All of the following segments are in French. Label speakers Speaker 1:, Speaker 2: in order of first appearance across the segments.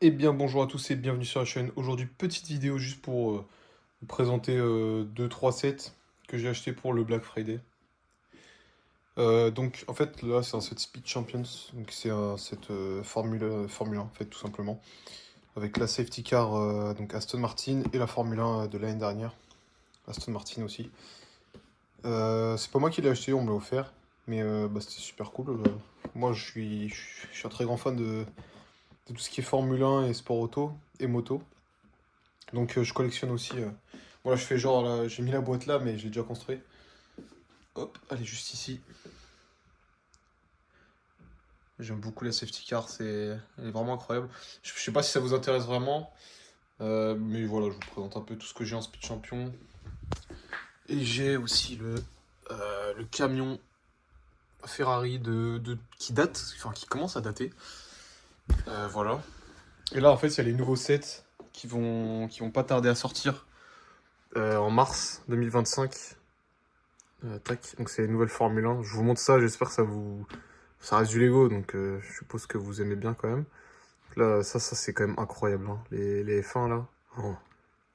Speaker 1: Eh bien bonjour à tous et bienvenue sur la chaîne. Aujourd'hui petite vidéo juste pour vous présenter 2-3 sets que j'ai acheté pour le Black Friday. Donc en fait là c'est un set Speed Champions, donc c'est un set Formule 1 en fait tout simplement. Avec la safety car donc Aston Martin et la Formule 1 de l'année dernière. Aston Martin aussi. C'est pas moi qui l'ai acheté, on me l'a offert. Mais bah, c'était super cool. Moi je suis un très grand fan de tout ce qui est Formule 1 et sport auto et moto. Donc je collectionne aussi. Voilà, je fais genre là, j'ai mis la boîte là, mais je l'ai déjà construit. Hop, elle est juste ici. J'aime beaucoup la safety car, elle est vraiment incroyable. Je sais pas si ça vous intéresse vraiment, mais voilà, je vous présente un peu tout ce que j'ai en Speed Champion. Et j'ai aussi le camion Ferrari qui date, enfin qui commence à dater. Voilà. Et là, en fait, il y a les nouveaux sets qui vont pas tarder à sortir en mars 2025. Tac, donc c'est les nouvelles Formule 1. Je vous montre ça, j'espère que ça reste du Lego, donc je suppose que vous aimez bien quand même. Là, ça c'est quand même incroyable, hein. Les F1 là. Oh.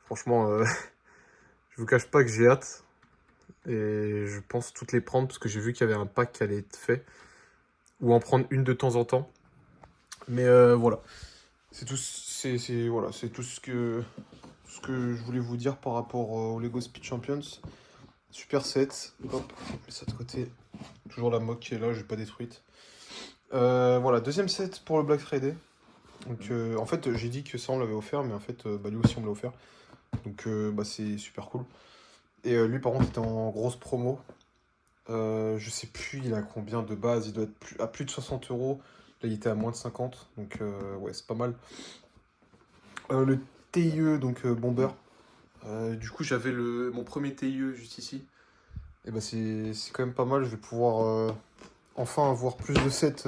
Speaker 1: Franchement, je vous cache pas que j'ai hâte. Et je pense toutes les prendre parce que j'ai vu qu'il y avait un pack qui allait être fait. Ou en prendre une de temps en temps. Mais voilà. Voilà, c'est tout ce que je voulais vous dire par rapport au Lego Speed Champions. Super set. Hop, on met ça de côté. Toujours la moque qui est là, j'ai pas détruite. Voilà, deuxième set pour le Black Friday. Donc, en fait, j'ai dit que ça on l'avait offert, mais en fait, bah, lui aussi on me l'a offert. Donc, bah, c'est super cool. Et lui, par contre, était en grosse promo. Je sais plus, il a combien de base. Il doit être à plus de 60 euros. Là, il était à moins de 50. Donc, ouais, c'est pas mal. Le TIE, donc Bomber. Du coup, j'avais mon premier TIE juste ici. Et bah, c'est quand même pas mal. Je vais pouvoir enfin avoir plus de sets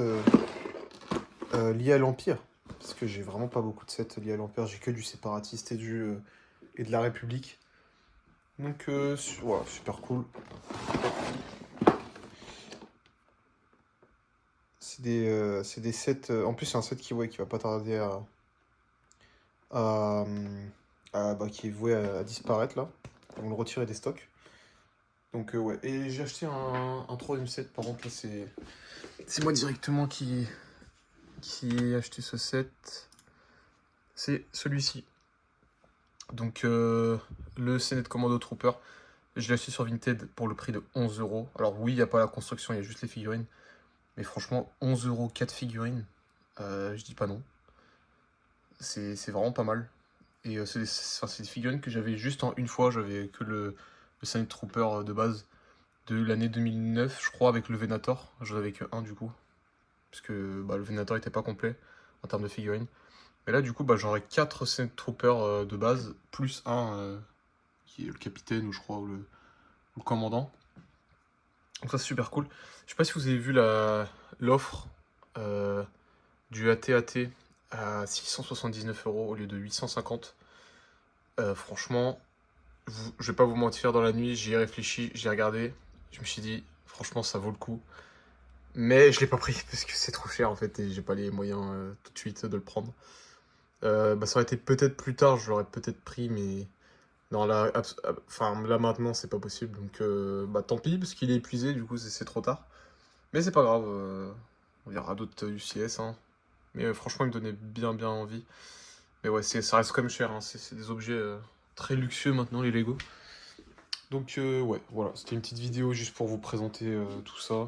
Speaker 1: liés à l'Empire. Parce que j'ai vraiment pas beaucoup de sets liés à l'Empire. J'ai que du séparatiste et de la République. Donc, voilà, super cool. C'est des sets. En plus, c'est un set qui va pas tarder à, bah, qui est voué à disparaître là. Ils vont le retirer des stocks. Donc, ouais. Et j'ai acheté un troisième set. Par contre, là, c'est moi directement qui ai acheté ce set. C'est celui-ci. Donc, le Senet Commando Trooper. Je l'ai acheté sur Vinted pour le prix de 11 euros. Alors, oui, il n'y a pas la construction, il y a juste les figurines. Mais franchement, 11 euros, 4 figurines, je dis pas non. C'est vraiment pas mal. Et c'est des figurines que j'avais juste en une fois. J'avais que le Sonic Trooper de base de l'année 2009, je crois, avec le Venator. J'en avais que un du coup. Parce que bah, le Venator était pas complet en termes de figurines. Mais là, du coup, bah, j'aurais 4 Sonic Troopers de base, plus un qui est le capitaine, ou je crois, ou le commandant. Donc ça, c'est super cool. Je sais pas si vous avez vu l'offre euh, du AT-AT à 679 euros au lieu de 850. Franchement, je vais pas vous mentir, dans la nuit, j'y ai réfléchi, j'y ai regardé. Je me suis dit, franchement, ça vaut le coup. Mais je l'ai pas pris parce que c'est trop cher en fait et j'ai pas les moyens tout de suite de le prendre. Bah, ça aurait été peut-être plus tard, je l'aurais peut-être pris, mais non, là, enfin, là maintenant, c'est pas possible. Donc, bah tant pis, parce qu'il est épuisé, du coup, c'est trop tard. Mais c'est pas grave, on verra d'autres UCS, hein. Mais franchement, il me donnait bien envie. Mais ouais, ça reste quand même cher, hein. C'est des objets très luxueux maintenant, les Lego. Donc, ouais, voilà, c'était une petite vidéo juste pour vous présenter tout ça.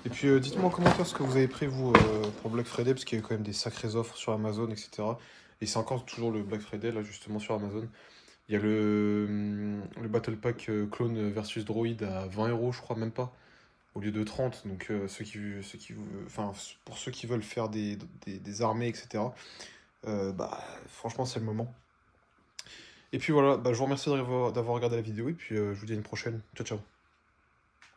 Speaker 1: Et puis, dites-moi en commentaire ce que vous avez pris, vous, pour Black Friday, parce qu'il y a quand même des sacrées offres sur Amazon, etc. Et c'est encore toujours le Black Friday, là, justement, sur Amazon. Il y a le Battle Pack Clone versus Droid à 20 euros, je crois, même pas, au lieu de 30. Donc, enfin, pour ceux qui veulent faire des armées, etc., bah, franchement, c'est le moment. Et puis voilà, bah, je vous remercie d'avoir regardé la vidéo, et puis je vous dis à une prochaine. Ciao, ciao.